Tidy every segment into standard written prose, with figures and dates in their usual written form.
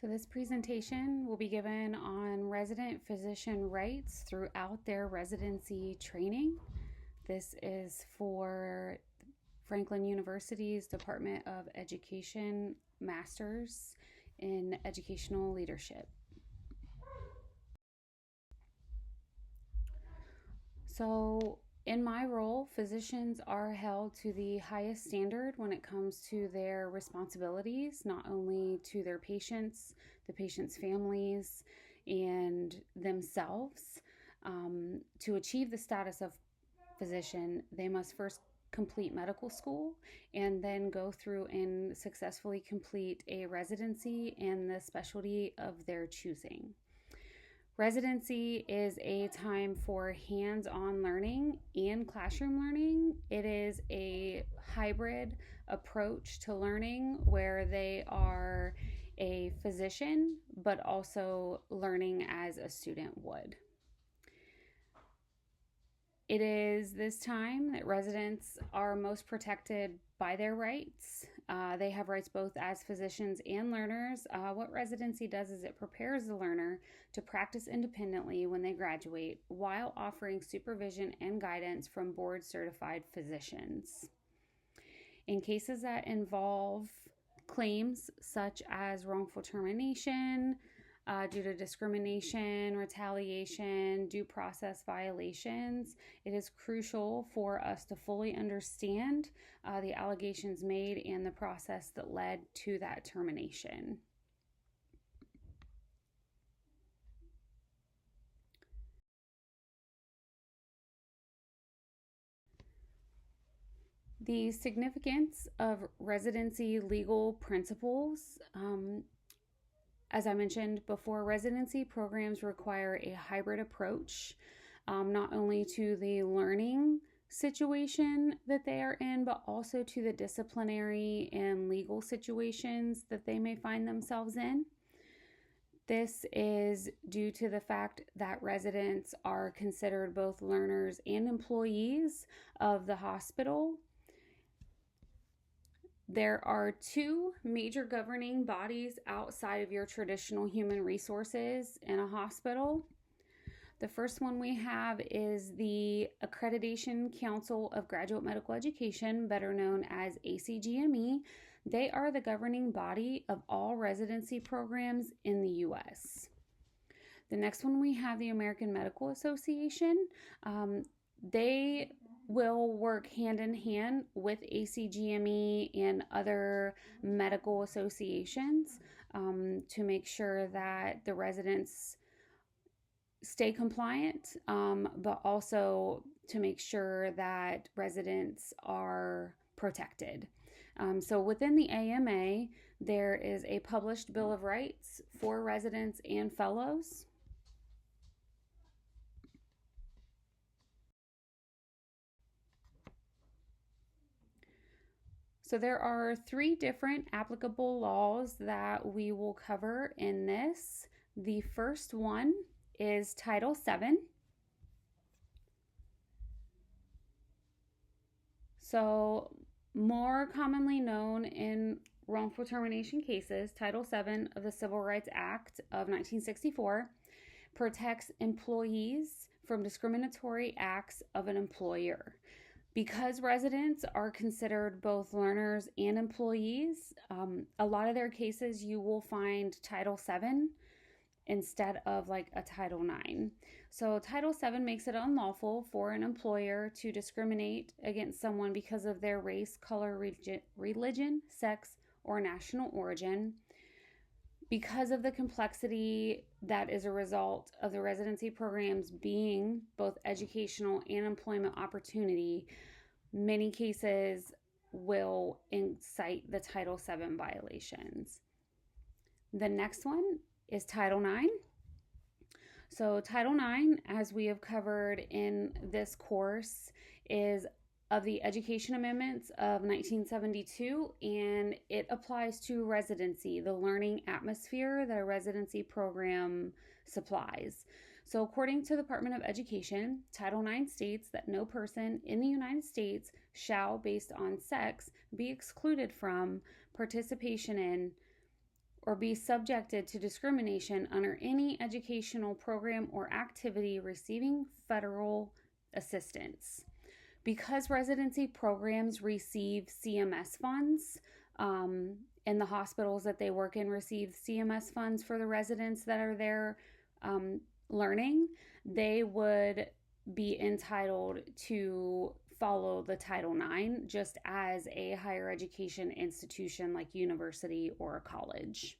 So this presentation will be given on resident physician rights throughout their residency training. This is for Franklin University's Department of Education Masters in Educational Leadership. So in my role, physicians are held to the highest standard when it comes to their responsibilities, not only to their patients, the patients' families, and themselves. To achieve the status of physician, they must first complete medical school and then go through and successfully complete a residency in the specialty of their choosing. Residency is a time for hands-on learning and classroom learning. It is a hybrid approach to learning where they are a physician but also learning as a student would. It is this time that residents are most protected by their rights. They have rights both as physicians and learners. What residency does is it prepares the learner to practice independently when they graduate while offering supervision and guidance from board certified physicians. In cases that involve claims such as wrongful termination, due to discrimination, retaliation, due process violations, it is crucial for us to fully understand the allegations made and the process that led to that termination. The significance of residency legal principles. As I mentioned before, residency programs require a hybrid approach, not only to the learning situation that they are in, but also to the disciplinary and legal situations that they may find themselves in. This is due to the fact that residents are considered both learners and employees of the hospital. There are two major governing bodies outside of your traditional human resources in a hospital. The first one we have is the Accreditation Council of Graduate Medical Education, better known as ACGME. They are the governing body of all residency programs in the U.S. The next one we have the American Medical Association. They will work hand in hand with ACGME and other medical associations to make sure that the residents stay compliant, but also to make sure that residents are protected. So within the AMA, there is a published Bill of Rights for residents and fellows. So there are three different applicable laws that we will cover in this. The first one is Title VII. So more commonly known in wrongful termination cases, Title VII of the Civil Rights Act of 1964 protects employees from discriminatory acts of an employer. Because residents are considered both learners and employees, a lot of their cases you will find Title VII instead of like a Title IX. So Title VII makes it unlawful for an employer to discriminate against someone because of their race, color, religion, sex, or national origin. Because of the complexity that is a result of the residency programs being both educational and employment opportunity, many cases will incite the Title VII violations. The next one is Title IX. So Title IX, as we have covered in this course, is of the Education Amendments of 1972, and it applies to residency, the learning atmosphere that a residency program supplies. So according to the Department of Education, Title IX states that no person in the United States shall, based on sex, be excluded from participation in or be subjected to discrimination under any educational program or activity receiving federal assistance. Because residency programs receive CMS funds, and the hospitals that they work in receive CMS funds for the residents that are there learning, they would be entitled to follow the Title IX just as a higher education institution like university or a college.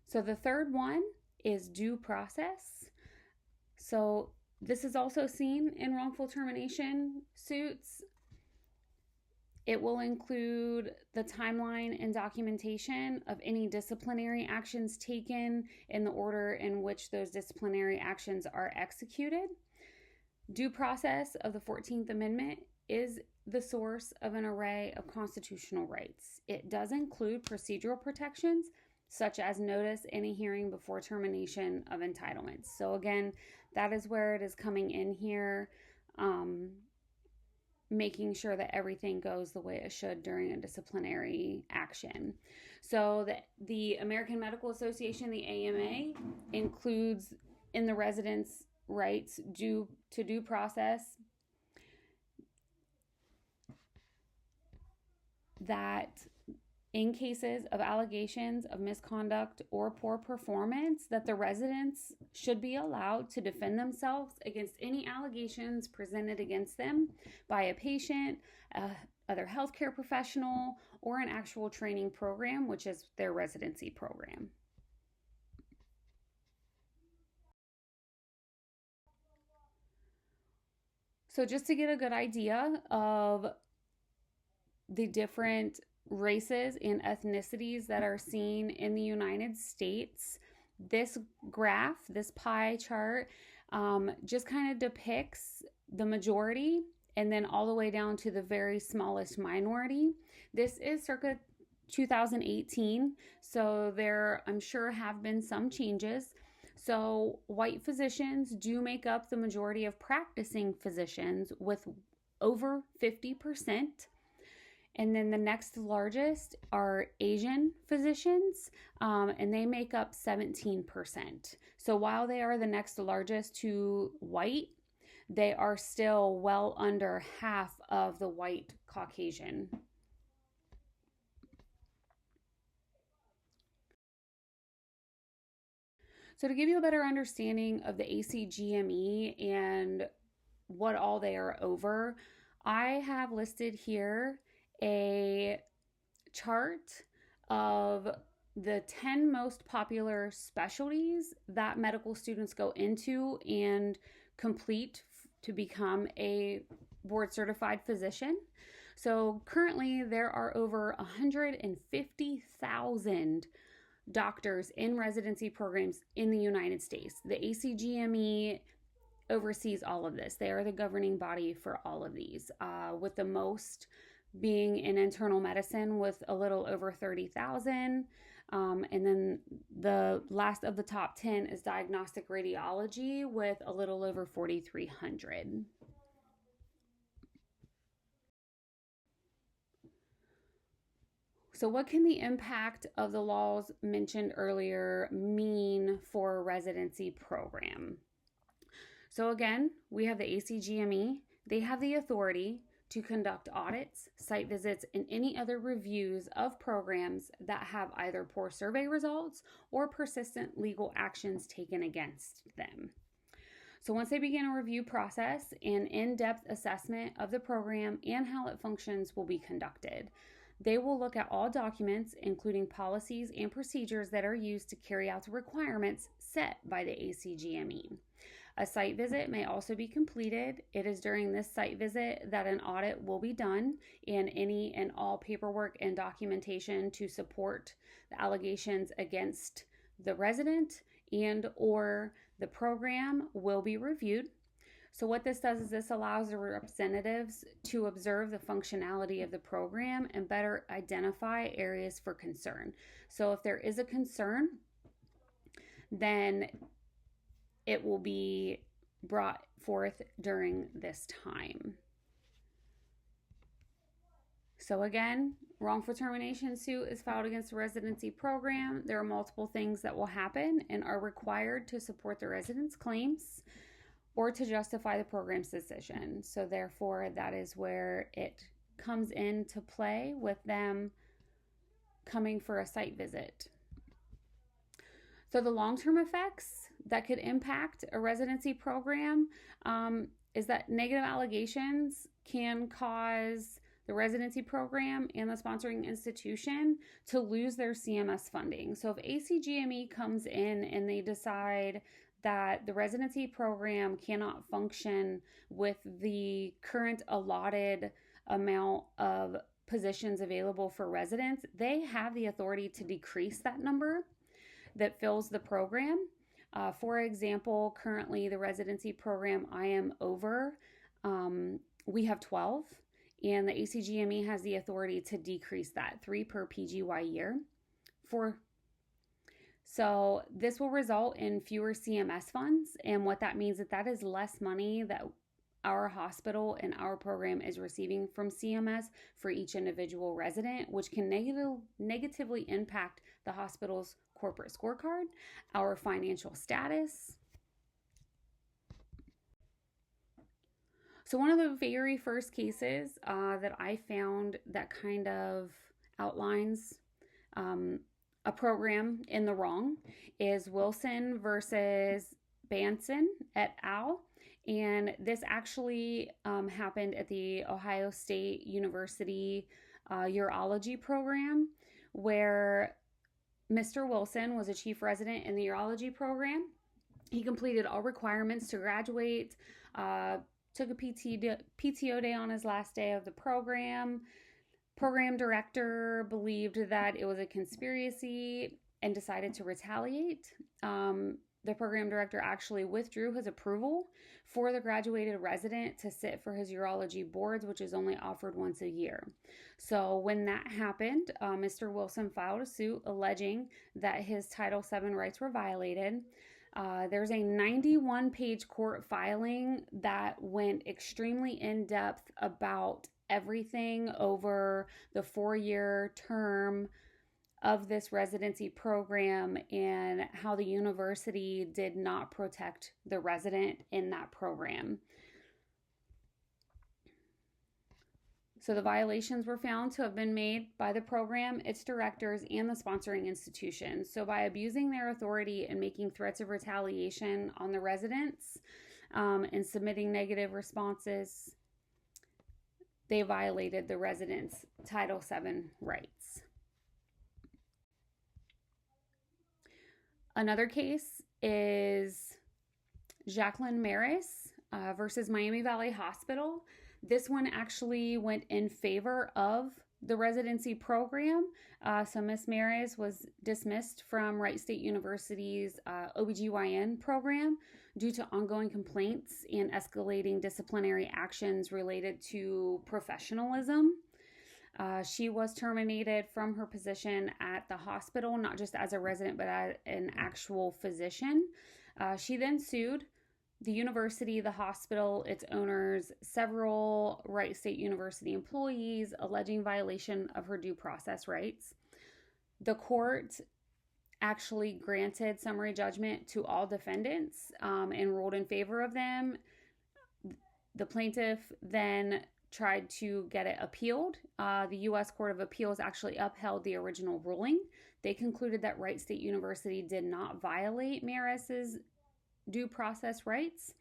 So the third one is due process. So this is also seen in wrongful termination suits. It will include the timeline and documentation of any disciplinary actions taken in the order in which those disciplinary actions are executed. Due process of the 14th Amendment is the source of an array of constitutional rights. It does include procedural protections, such as notice and a hearing before termination of entitlements. So again, that is where it is coming in here, making sure that everything goes the way it should during a disciplinary action. So the American Medical Association, the AMA, includes in the residents' rights due process that in cases of allegations of misconduct or poor performance, that the residents should be allowed to defend themselves against any allegations presented against them by a patient, other healthcare professional, or an actual training program, which is their residency program. So just to get a good idea of the different races and ethnicities that are seen in the United States, this graph, this pie chart, just kind of depicts the majority and then all the way down to the very smallest minority. This is circa 2018, so there, I'm sure, have been some changes. So white physicians do make up the majority of practicing physicians with over 50%. And then the next largest are Asian physicians, and they make up 17%. So while they are the next largest to white, they are still well under half of the white Caucasian. So to give you a better understanding of the ACGME and what all they are over, I have listed here a chart of the 10 most popular specialties that medical students go into and complete to become a board certified physician. So currently there are over 150,000 doctors in residency programs in the United States. The ACGME oversees all of this. They are the governing body for all of these, with the most being in internal medicine with a little over 30,000. And then the last of the top 10 is diagnostic radiology with a little over 4,300. So what can the impact of the laws mentioned earlier mean for a residency program? So again, we have the ACGME. They have the authority to conduct audits, site visits, and any other reviews of programs that have either poor survey results or persistent legal actions taken against them. So once they begin a review process, an in-depth assessment of the program and how it functions will be conducted. They will look at all documents, including policies and procedures that are used to carry out the requirements set by the ACGME. A site visit may also be completed. It is during this site visit that an audit will be done, and any and all paperwork and documentation to support the allegations against the resident and or the program will be reviewed. So what this does is this allows the representatives to observe the functionality of the program and better identify areas for concern. So if there is a concern, then it will be brought forth during this time. So again, wrongful termination suit is filed against the residency program. There are multiple things that will happen and are required to support the resident's claims or to justify the program's decision. So therefore, that is where it comes into play with them coming for a site visit. So the long-term effects that could impact a residency program is that negative allegations can cause the residency program and the sponsoring institution to lose their CMS funding. So if ACGME comes in and they decide that the residency program cannot function with the current allotted amount of positions available for residents, they have the authority to decrease that number that fills the program. For example, currently the residency program I am over, we have 12, and the ACGME has the authority to decrease that 3 per PGY year. So this will result in fewer CMS funds, and what that means is that is less money that our hospital and our program is receiving from CMS for each individual resident, which can negatively impact the hospital's corporate scorecard, our financial status. So one of the very first cases that I found that kind of outlines a program in the wrong is Wilson versus Banson et al. And this actually happened at the Ohio State University urology program, where Mr. Wilson was a chief resident in the urology program. He completed all requirements to graduate, took a PTO day on his last day of the program. Program director believed that it was a conspiracy and decided to retaliate. The program director actually withdrew his approval for the graduated resident to sit for his urology boards, which is only offered once a year. So when that happened, Mr. Wilson filed a suit alleging that his Title VII rights were violated. There's a 91-page court filing that went extremely in-depth about everything over the 4-year term of this residency program and how the university did not protect the resident in that program. So the violations were found to have been made by the program, its directors, and the sponsoring institution. So by abusing their authority and making threats of retaliation on the residents and submitting negative responses, they violated the residents' Title VII rights. Another case is Jacqueline Maris versus Miami Valley Hospital. This one actually went in favor of the residency program. So Ms. Maris was dismissed from Wright State University's OBGYN program due to ongoing complaints and escalating disciplinary actions related to professionalism. She was terminated from her position at the hospital, not just as a resident, but as an actual physician. She then sued the university, the hospital, its owners, several Wright State University employees, alleging violation of her due process rights. The court actually granted summary judgment to all defendants and ruled in favor of them. The plaintiff then tried to get it appealed. The U.S. Court of Appeals actually upheld the original ruling. They concluded that Wright State University did not violate Maris's due process rights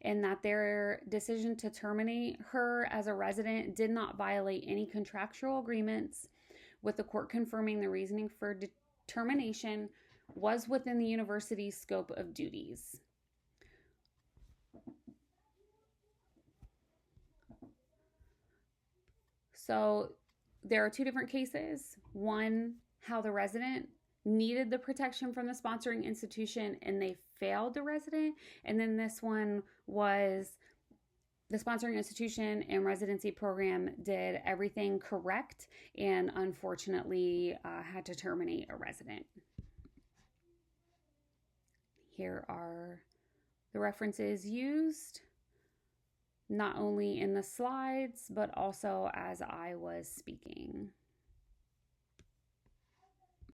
and that their decision to terminate her as a resident did not violate any contractual agreements, with the court confirming the reasoning for termination was within the university's scope of duties. So there are two different cases. One, how the resident needed the protection from the sponsoring institution and they failed the resident. And then this one was the sponsoring institution and residency program did everything correct and unfortunately had to terminate a resident. Here are the references used. not only in the slides, but also as I was speaking.